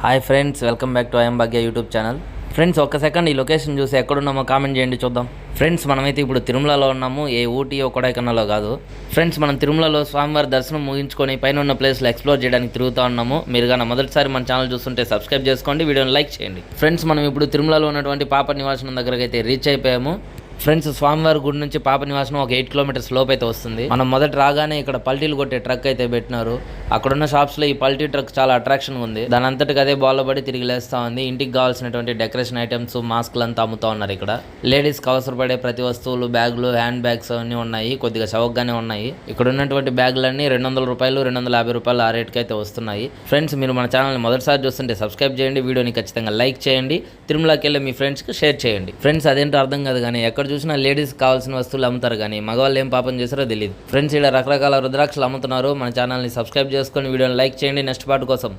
Hi friends, welcome back to I'm Bhagya YouTube channel. Friends, ఒక్క second ఈ location చూసి ఎక్కడున్నామో కామెంట్ చేయండి చూద్దాం. ఫ్రెండ్స్, మనమైతే ఇప్పుడు తిరుమలలో ఉన్నాము. ఊటీయో కొడైకెనాల్లో కాదు. ఫ్రెండ్స్, మనం తిరుమలలో స్వామివారి దర్శనం ముగించుకొని పైన ఉన్న ప్లేస్లో ఎక్స్ప్లోర్ చేయడానికి తిరుగుతూ ఉన్నాము. మీరు కానీ మొదటిసారి మన ఛానల్ చూస్తుంటే సబ్స్క్రైబ్ చేసుకోండి, వీడియోని లైక్ చేయండి. ఫ్రెండ్స్, మనం ఇప్పుడు తిరుమలలో ఉన్నటువంటి పాప నివాసనం దగ్గరకు అయితే రీచ్ అయిపోయాము. ఫ్రెండ్స్, స్వామివారి గుడి నుంచి పాప నివాసం ఒక 8 కిలోమీటర్స్ లోపు అయితే వస్తుంది. మనం మొదట రాగానే ఇక్కడ పల్టీలు కొట్టే ట్రక్ అయితే పెట్టినారు. అక్కడున్న షాప్స్లో ఈ పల్టీ ట్రక్ చాలా అట్రాక్షన్ ఉంది. దాని అంతటికి అదే బాల్లోబడి తిరిగి లేస్తా ఉంది. ఇంటికి కావాల్సినటువంటి డెకరేషన్ ఐటమ్స్, మాస్క్లు అంతా అమ్ముతా ఉన్నారు. ఇక్కడ లేడీస్కి అవసరపడే ప్రతి వస్తువులు, బ్యాగులు, హ్యాండ్ బ్యాగ్స్ అన్నీ ఉన్నాయి. కొద్దిగా చౌకగానే ఉన్నాయి. ఇక్కడ ఉన్నటువంటి బ్యాగులన్నీ 200 రూపాయలు, 250 రూపాయలు ఆ రేట్కి అయితే వస్తున్నాయి. ఫ్రెండ్స్, మీరు మన ఛానల్ని మొదటిసారి చూస్తుంటే సబ్స్క్రైబ్ చేయండి, వీడియోని ఖచ్చితంగా లైక్ చేయండి, తిరుమలకి వెళ్ళి మీ ఫ్రెండ్స్కి షేర్ చేయండి. ఫ్రెండ్స్, అదేంటో అర్థం కాదు కానీ ఎక్కడ చూసినా లేడీస్ కావాల్సిన వస్తువులు అమ్ముతారు కానీ మగవాళ్ళు ఏం పాపం చేస్తారో తెలియదు. ఫ్రెండ్స్, ఇలా రకరకాల రుద్రాక్షలు అమ్ముతున్నారు. మన ఛానల్ని సబ్స్క్రైబ్ చేసుకొని వీడియోని లైక్ చేయండి నెక్స్ట్ పార్ట్ కోసం.